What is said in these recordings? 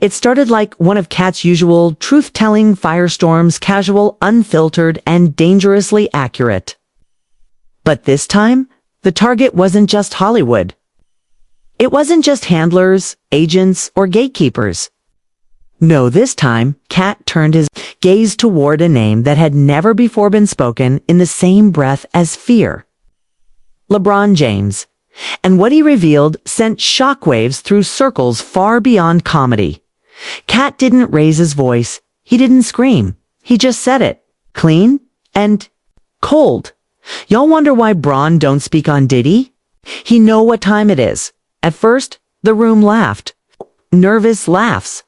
It started like one of Katt's usual truth-telling firestorms, casual, unfiltered, and dangerously accurate. But this time, the target wasn't just Hollywood. It wasn't just handlers, agents, or gatekeepers. No, this time, Katt turned his gaze toward a name that had never before been spoken in the same breath as fear. LeBron James. And what he revealed sent shockwaves through circles far beyond comedy. Katt didn't raise his voice. He didn't scream. He just said it. Clean and cold. Y'all wonder why Bron don't speak on Diddy? He know what time it is. At first, the room laughed. Nervous laughs.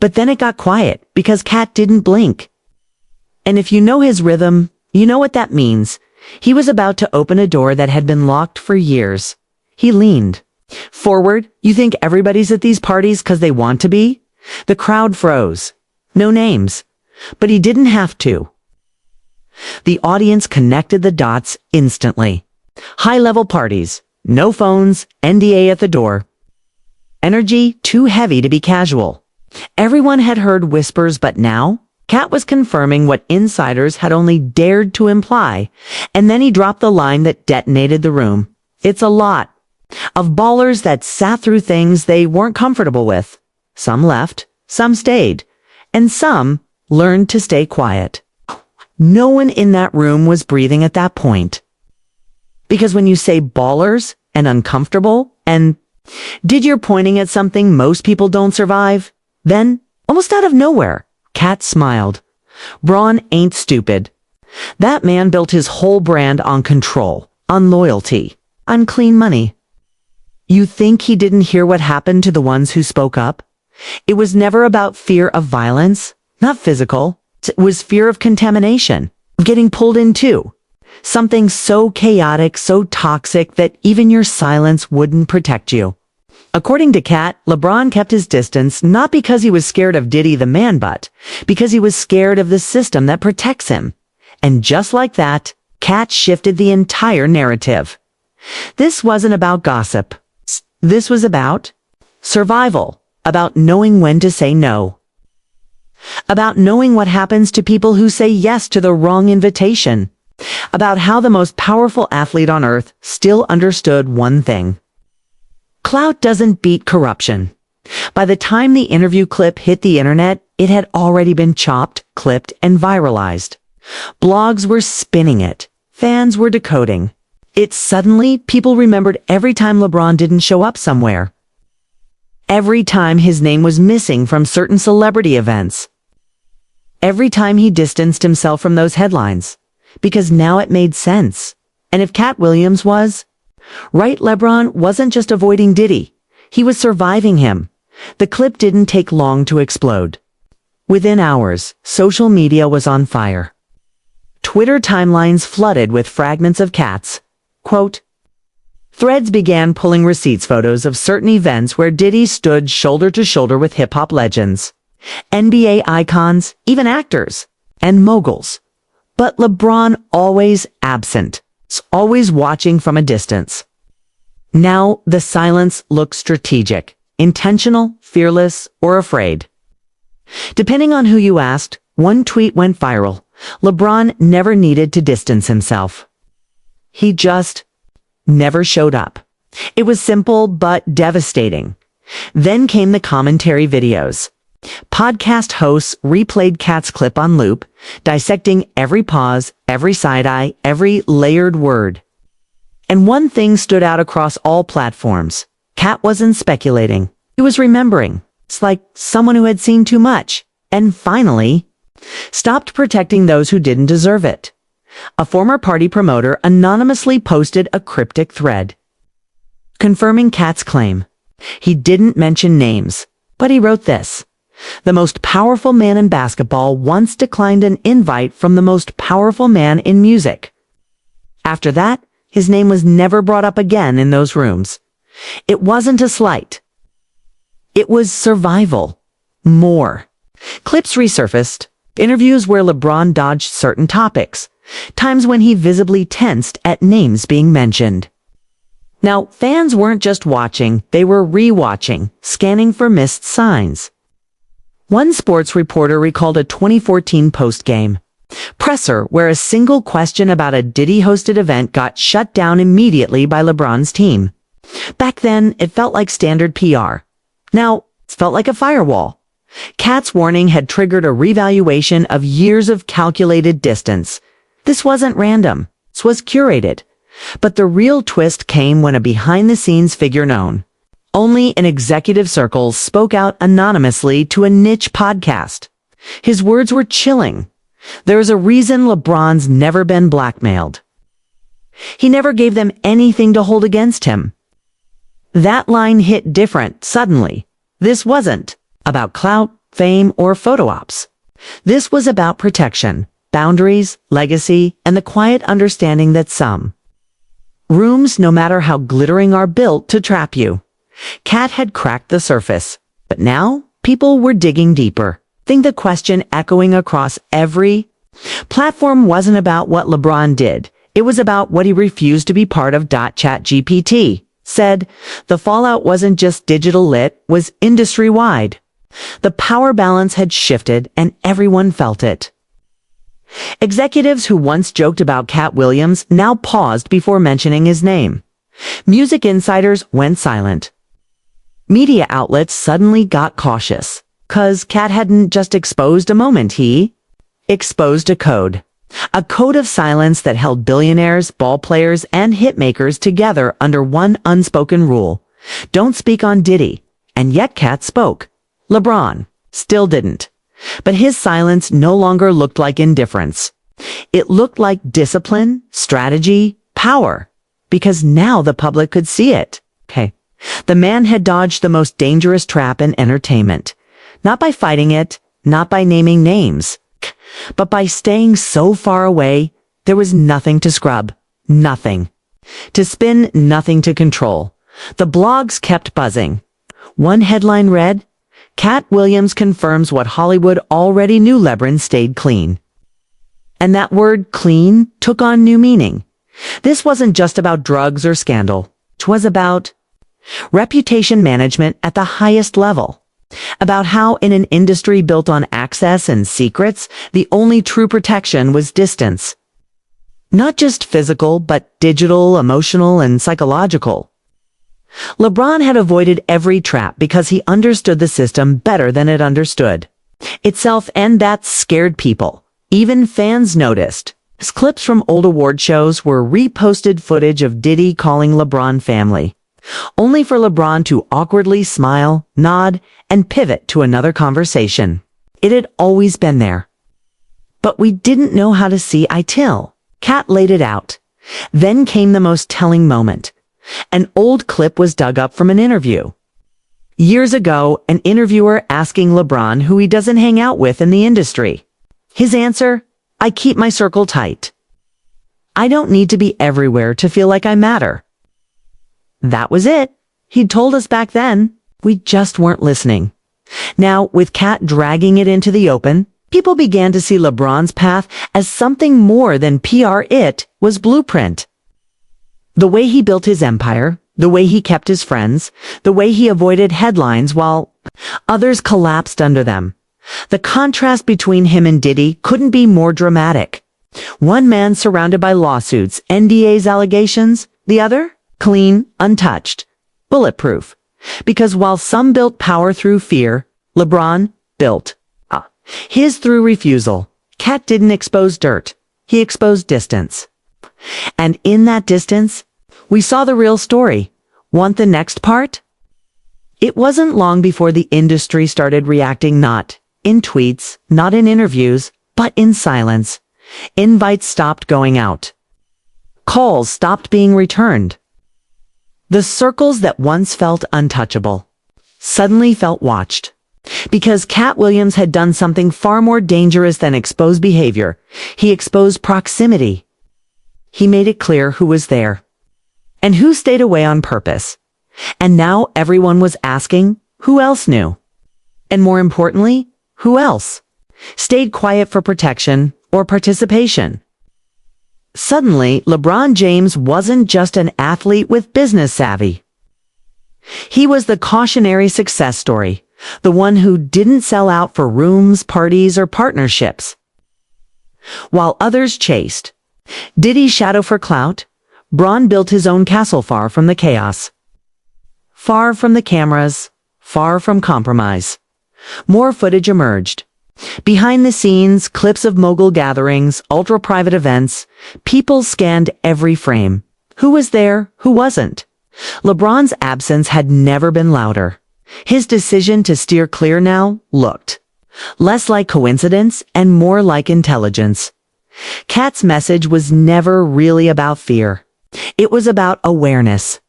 But then it got quiet because Katt didn't blink. And if you know his rhythm, you know what that means. He was about to open a door that had been locked for years. He leaned forward. You think everybody's at these parties because they want to be? The crowd froze. No names. But he didn't have to. The audience connected the dots instantly. High-level parties. No phones. NDA at the door. Energy too heavy to be casual. Everyone had heard whispers, but now, Katt was confirming what insiders had only dared to imply, and then he dropped the line that detonated the room. It's a lot of ballers that sat through things they weren't comfortable with. Some left, some stayed, and some learned to stay quiet. No one in that room was breathing at that point. Because when you say ballers and uncomfortable and did you're pointing at something most people don't survive, then, almost out of nowhere, Katt smiled. Bron ain't stupid. That man built his whole brand on control, on loyalty, on clean money. You think he didn't hear what happened to the ones who spoke up? It was never about fear of violence, not physical. It was fear of contamination, of getting pulled in too. Something so chaotic, so toxic that even your silence wouldn't protect you. According to Katt, LeBron kept his distance not because he was scared of Diddy the man, but because he was scared of the system that protects him. And just like that, Katt shifted the entire narrative. This wasn't about gossip. This was about survival, about knowing when to say no. About knowing what happens to people who say yes to the wrong invitation. About how the most powerful athlete on earth still understood one thing. Clout doesn't beat corruption. By the time the interview clip hit the internet, it had already been chopped, clipped, and viralized. Blogs were spinning it. Fans were decoding. Suddenly, people remembered every time LeBron didn't show up somewhere. Every time his name was missing from certain celebrity events. Every time he distanced himself from those headlines. Because now it made sense. And if Katt Williams was right, LeBron wasn't just avoiding Diddy. He was surviving him. The clip didn't take long to explode. Within hours, social media was on fire. Twitter timelines flooded with fragments of Katt's, quote, threads began pulling receipts photos of certain events where Diddy stood shoulder to shoulder with hip-hop legends, NBA icons, even actors, and moguls. But LeBron always absent. Always watching from a distance. Now, the silence looked strategic, intentional, fearless, or afraid. Depending on who you asked, one tweet went viral. LeBron never needed to distance himself. He just never showed up. It was simple but devastating. Then came the commentary videos. Podcast hosts replayed Katt's clip on loop, dissecting every pause, every side-eye, every layered word. And one thing stood out across all platforms. Katt wasn't speculating. He was remembering. It's like someone who had seen too much, and finally, stopped protecting those who didn't deserve it. A former party promoter anonymously posted a cryptic thread, confirming Katt's claim. He didn't mention names, but he wrote this. The most powerful man in basketball once declined an invite from the most powerful man in music. After that, his name was never brought up again in those rooms. It wasn't a slight. It was survival. More. Clips resurfaced. Interviews where LeBron dodged certain topics. Times when he visibly tensed at names being mentioned. Now, fans weren't just watching, they were re-watching, scanning for missed signs. One sports reporter recalled a 2014 post-game presser where a single question about a Diddy-hosted event got shut down immediately by LeBron's team. Back then, it felt like standard PR. Now, it felt like a firewall. Katt's warning had triggered a revaluation of years of calculated distance. This wasn't random. This was curated. But the real twist came when a behind-the-scenes figure known only in executive circles spoke out anonymously to a niche podcast. His words were chilling. There is a reason LeBron's never been blackmailed. He never gave them anything to hold against him. That line hit different suddenly. This wasn't about clout, fame, or photo ops. This was about protection, boundaries, legacy, and the quiet understanding that some rooms, no matter how glittering, are built to trap you. Katt had cracked the surface, but now people were digging deeper. I think the question echoing across every platform wasn't about what LeBron did. It was about what he refused to be part of. ChatGPT said the fallout wasn't just digital lit, was industry-wide. The power balance had shifted and everyone felt it. Executives who once joked about Katt Williams now paused before mentioning his name. Music insiders went silent. Media outlets suddenly got cautious, 'cause Katt hadn't just exposed a moment, he exposed a code. A code of silence that held billionaires, ball players, and hitmakers together under one unspoken rule. Don't speak on Diddy. And yet Katt spoke. LeBron still didn't. But his silence no longer looked like indifference. It looked like discipline, strategy, power. Because now the public could see it. Okay. The man had dodged the most dangerous trap in entertainment. Not by fighting it, not by naming names, but by staying so far away, there was nothing to scrub. Nothing to spin, nothing to control. The blogs kept buzzing. One headline read, Katt Williams confirms what Hollywood already knew: LeBron stayed clean. And that word clean took on new meaning. This wasn't just about drugs or scandal. It was about reputation management at the highest level. About how in an industry built on access and secrets, the only true protection was distance. Not just physical, but digital, emotional, and psychological. LeBron had avoided every trap because he understood the system better than it understood itself, and that scared people. Even fans noticed. As clips from old award shows were reposted footage of Diddy calling LeBron family, only for LeBron to awkwardly smile, nod, and pivot to another conversation. It had always been there. But we didn't know how to see it till Katt laid it out. Then came the most telling moment. An old clip was dug up from an interview. Years ago, an interviewer asking LeBron who he doesn't hang out with in the industry. His answer, I keep my circle tight. I don't need to be everywhere to feel like I matter. That was it. He'd told us back then. We just weren't listening. Now, with Katt dragging it into the open, people began to see LeBron's path as something more than PR. It was blueprint. The way he built his empire, the way he kept his friends, the way he avoided headlines while others collapsed under them. The contrast between him and Diddy couldn't be more dramatic. One man surrounded by lawsuits, NDAs, allegations, the other clean, untouched, bulletproof. Because while some built power through fear, LeBron built his through refusal. Katt didn't expose dirt. He exposed distance. And in that distance, we saw the real story. Want the next part? It wasn't long before the industry started reacting, not in tweets, not in interviews, but in silence. Invites stopped going out. Calls stopped being returned. The circles that once felt untouchable suddenly felt watched. Because Katt Williams had done something far more dangerous than expose behavior. He exposed proximity. He made it clear who was there and who stayed away on purpose. And now everyone was asking, who else knew? And more importantly, who else stayed quiet for protection or participation? Suddenly, LeBron James wasn't just an athlete with business savvy. He was the cautionary success story, The one who didn't sell out for rooms, parties, or partnerships. While others chased Diddy's shadow for clout, Bron built his own castle far from the chaos. Far from the cameras, far from compromise. More footage emerged. Behind the scenes, clips of mogul gatherings, ultra-private events. People scanned every frame. Who was there? Who wasn't? LeBron's absence had never been louder. His decision to steer clear now looked less like coincidence and more like intelligence. Katt's message was never really about fear. It was about awareness.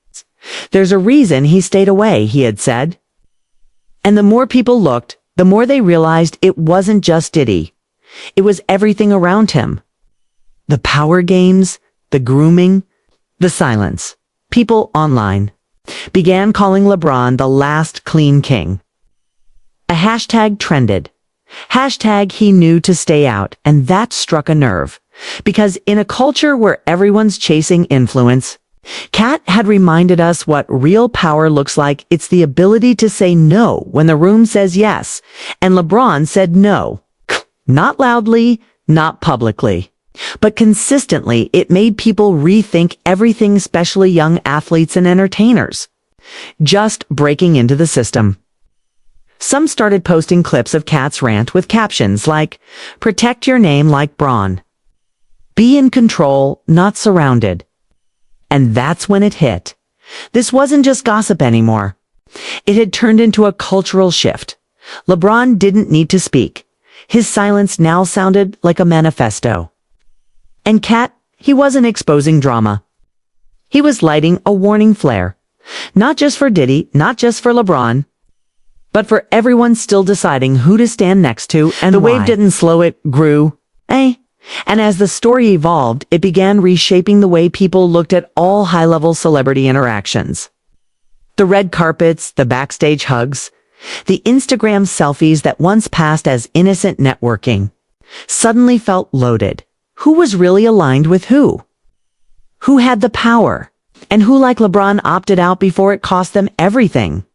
There's a reason he stayed away, he had said. And the more people looked, the more they realized it wasn't just Diddy. It was everything around him. The power games, the grooming, the silence. People online began calling LeBron the last clean king. A hashtag trended. Hashtag he knew to stay out, and that struck a nerve. Because in a culture where everyone's chasing influence, Katt had reminded us what real power looks like. It's the ability to say no when the room says yes, and LeBron said no. Not loudly, not publicly. But consistently, it made people rethink everything, especially young athletes and entertainers. Just breaking into the system. Some started posting clips of Katt's rant with captions like, "Protect your name like Bron. Be in control, not surrounded." And that's when it hit. This wasn't just gossip anymore. It had turned into a cultural shift. LeBron didn't need to speak. His silence now sounded like a manifesto. And Katt, he wasn't exposing drama. He was lighting a warning flare. Not just for Diddy, not just for LeBron, but for everyone still deciding who to stand next to and the wave didn't slow, it grew. And as the story evolved, it began reshaping the way people looked at all high-level celebrity interactions. The red carpets, the backstage hugs, the Instagram selfies that once passed as innocent networking, suddenly felt loaded. Who was really aligned with who? Who had the power? And who, like LeBron, opted out before it cost them everything?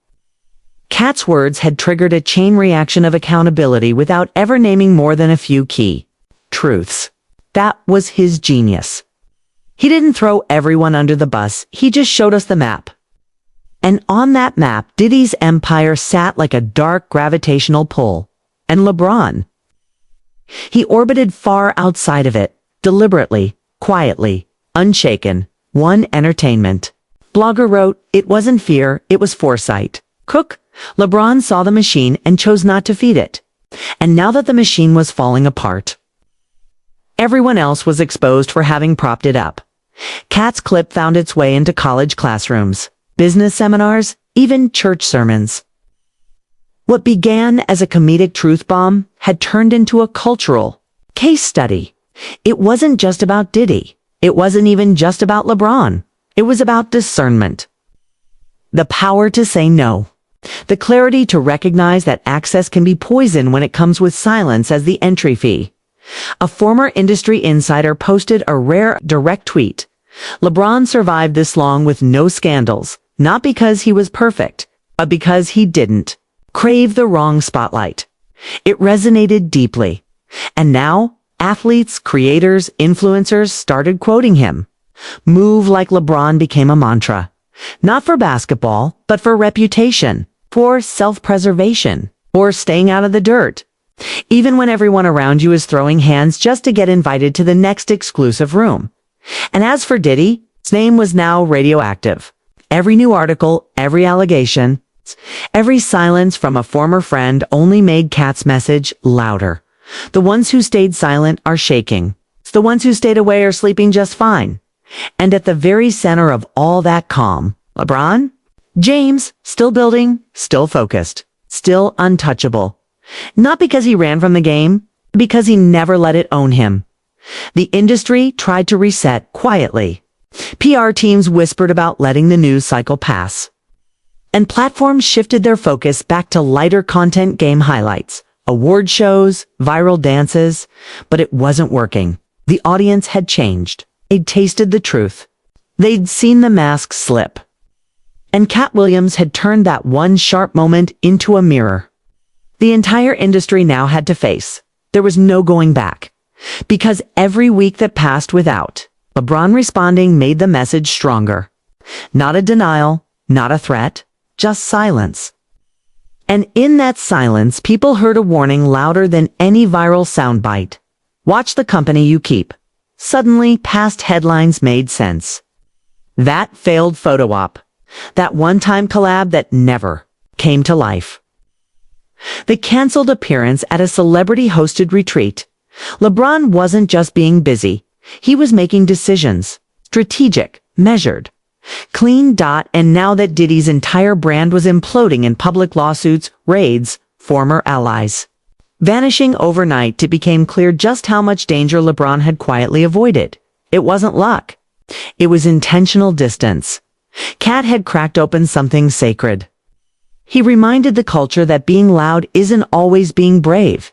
Katt's words had triggered a chain reaction of accountability without ever naming more than a few key truths. That was his genius. He didn't throw everyone under the bus, he just showed us the map. And on that map, Diddy's empire sat like a dark gravitational pull. And LeBron? He orbited far outside of it, deliberately, quietly, unshaken. One entertainment. Blogger wrote, "It wasn't fear, it was foresight." Cook, LeBron saw the machine and chose not to feed it. And now that the machine was falling apart, everyone else was exposed for having propped it up. Katt's clip found its way into college classrooms, business seminars, even church sermons. What began as a comedic truth bomb had turned into a cultural case study. It wasn't just about Diddy. It wasn't even just about LeBron. It was about discernment. The power to say no. The clarity to recognize that access can be poison when it comes with silence as the entry fee. A former industry insider posted a rare, direct tweet. LeBron survived this long with no scandals, not because he was perfect, but because he didn't crave the wrong spotlight. It resonated deeply. And now, athletes, creators, influencers started quoting him. Move like LeBron became a mantra. Not for basketball, but for reputation, for self-preservation, or staying out of the dirt. Even when everyone around you is throwing hands just to get invited to the next exclusive room. And as for Diddy, his name was now radioactive. Every new article, every allegation, every silence from a former friend only made Katt's message louder. The ones who stayed silent are shaking. The ones who stayed away are sleeping just fine. And at the very center of all that calm, LeBron James, still building, still focused, still untouchable. Not because he ran from the game, because he never let it own him. The industry tried to reset quietly. PR teams whispered about letting the news cycle pass. And platforms shifted their focus back to lighter content, game highlights, award shows, viral dances, but it wasn't working. The audience had changed. They'd tasted the truth. They'd seen the mask slip. And Katt Williams had turned that one sharp moment into a mirror. The entire industry now had to face. There was no going back. Because every week that passed without LeBron responding made the message stronger. Not a denial, not a threat, just silence. And in that silence, people heard a warning louder than any viral soundbite. Watch the company you keep. Suddenly, past headlines made sense. That failed photo op. That one-time collab that never came to life. The canceled appearance at a celebrity-hosted retreat. LeBron wasn't just being busy. He was making decisions. Strategic, measured. Clean. And now that Diddy's entire brand was imploding in public lawsuits, raids, former allies vanishing overnight, it became clear just how much danger LeBron had quietly avoided. It wasn't luck. It was intentional distance. Katt had cracked open something sacred. He reminded the culture that being loud isn't always being brave.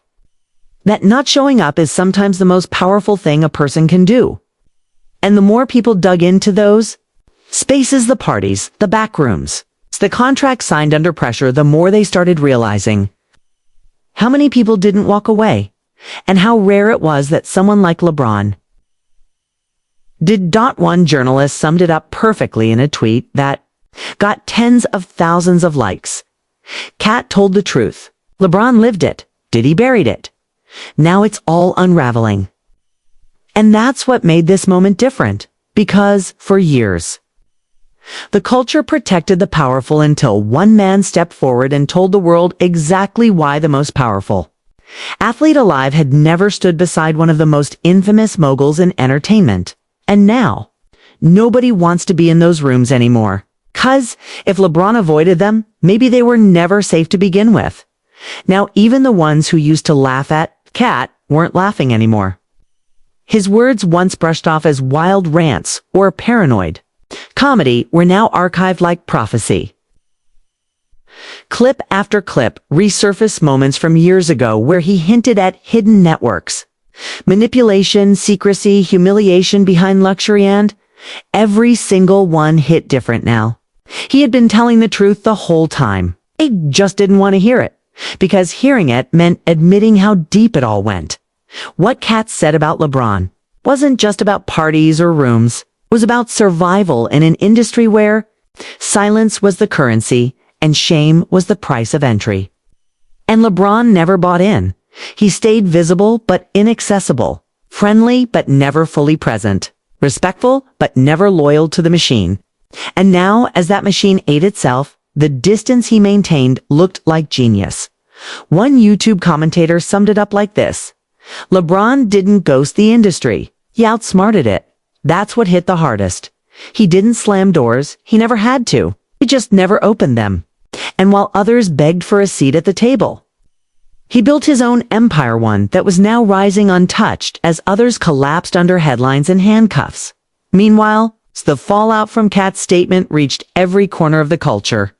That not showing up is sometimes the most powerful thing a person can do. And the more people dug into those spaces, the parties, the back rooms, the contracts signed under pressure, the more they started realizing how many people didn't walk away, and how rare it was that someone like LeBron did. One journalist summed it up perfectly in a tweet that got tens of thousands of likes. Katt told the truth. LeBron lived it. Diddy buried it. Now it's all unraveling. And that's what made this moment different, because for years, the culture protected the powerful until one man stepped forward and told the world exactly why the most powerful athlete alive had never stood beside one of the most infamous moguls in entertainment. And now, nobody wants to be in those rooms anymore. 'Cause if LeBron avoided them, maybe they were never safe to begin with. Now even the ones who used to laugh at Katt weren't laughing anymore. His words, once brushed off as wild rants or paranoid comedy, were now archived like prophecy. Clip after clip resurfaced moments from years ago where he hinted at hidden networks, manipulation, secrecy, humiliation behind luxury, and every single one hit different now. He had been telling the truth the whole time. They just didn't want to hear it, because hearing it meant admitting how deep it all went. What Katt said about LeBron wasn't just about parties or rooms. It was about survival in an industry where silence was the currency and shame was the price of entry. And LeBron never bought in. He stayed visible but inaccessible, friendly but never fully present, respectful but never loyal to the machine. And now, as that machine ate itself, the distance he maintained looked like genius. One YouTube commentator summed it up like this: LeBron didn't ghost the industry. He outsmarted it. That's what hit the hardest. He didn't slam doors. He never had to. He just never opened them. And while others begged for a seat at the table, he built his own empire, one that was now rising untouched as others collapsed under headlines and handcuffs. Meanwhile, the fallout from Katt's statement reached every corner of the culture.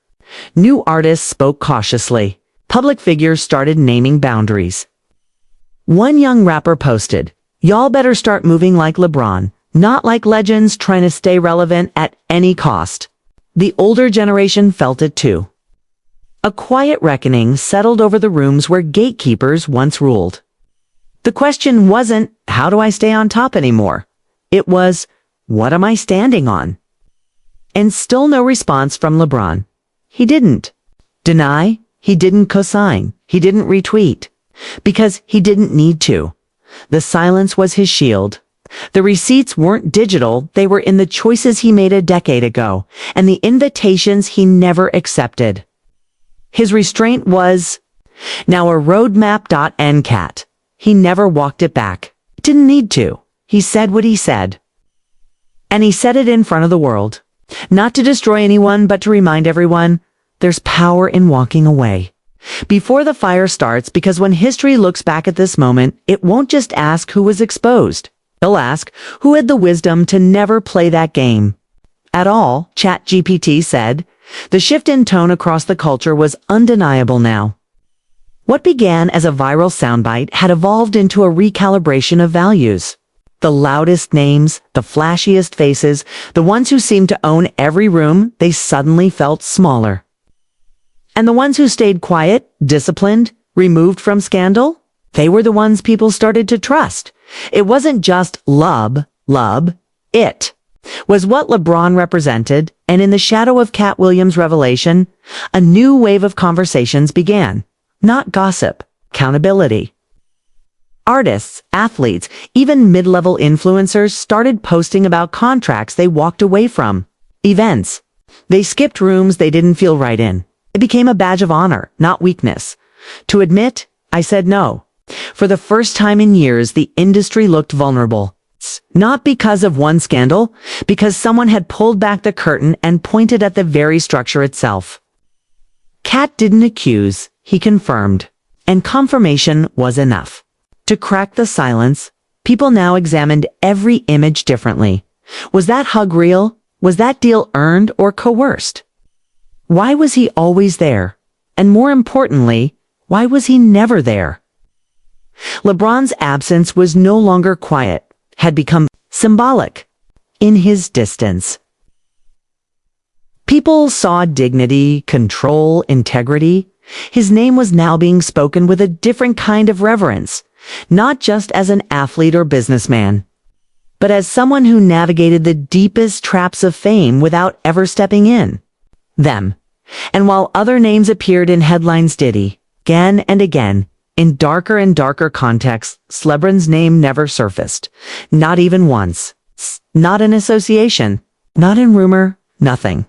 New artists spoke cautiously. Public figures started naming boundaries. One young rapper posted, "Y'all better start moving like LeBron, not like legends trying to stay relevant at any cost." The older generation felt it too. A quiet reckoning settled over the rooms where gatekeepers once ruled. The question wasn't, how do I stay on top anymore? It was, what am I standing on? And still no response from LeBron. He didn't deny, he didn't co-sign, he didn't retweet, because he didn't need to. The silence was his shield. The receipts weren't digital, they were in the choices he made a decade ago, and the invitations he never accepted. His restraint was now a roadmap. Katt. He never walked it back. Didn't need to. He said what he said. And he said it in front of the world. Not to destroy anyone, but to remind everyone, there's power in walking away before the fire starts, because when history looks back at this moment, it won't just ask who was exposed. It'll ask who had the wisdom to never play that game at all. ChatGPT said. The shift in tone across the culture was undeniable now. What began as a viral soundbite had evolved into a recalibration of values. The loudest names, the flashiest faces, the ones who seemed to own every room, they suddenly felt smaller. And the ones who stayed quiet, disciplined, removed from scandal, they were the ones people started to trust. It wasn't just lub, it was what LeBron represented, and in the shadow of Katt Williams' revelation, a new wave of conversations began. Not gossip, accountability. Artists, athletes, even mid-level influencers started posting about contracts they walked away from. Events. They skipped rooms they didn't feel right in. It became a badge of honor, not weakness. To admit, I said no. For the first time in years, the industry looked vulnerable. Not because of one scandal, because someone had pulled back the curtain and pointed at the very structure itself. Katt didn't accuse, he confirmed. And confirmation was enough. To crack the silence, people now examined every image differently. Was that hug real? Was that deal earned or coerced? Why was he always there? And more importantly, why was he never there? LeBron's absence was no longer quiet, had become symbolic in his distance. People saw dignity, control, integrity. His name was now being spoken with a different kind of reverence, not just as an athlete or businessman, but as someone who navigated the deepest traps of fame without ever stepping in them. And while other names appeared in headlines, Diddy, again and again, in darker and darker contexts, LeBron's name never surfaced. Not even once. Not in association. Not in rumor. Nothing.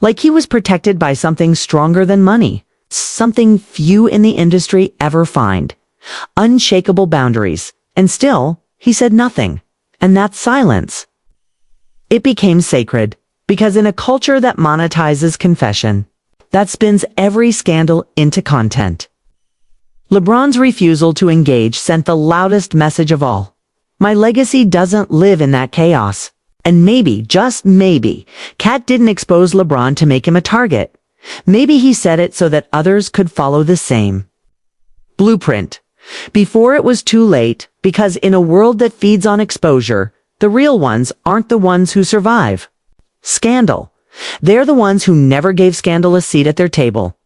Like he was protected by something stronger than money. Something few in the industry ever find. Unshakable boundaries. And still, he said nothing. And that silence. It became sacred. Because in a culture that monetizes confession, that spins every scandal into content, LeBron's refusal to engage sent the loudest message of all. My legacy doesn't live in that chaos. And maybe, just maybe, Katt didn't expose LeBron to make him a target. Maybe he said it so that others could follow the same blueprint before it was too late, because in a world that feeds on exposure, the real ones aren't the ones who survive scandal. They're the ones who never gave scandal a seat at their table.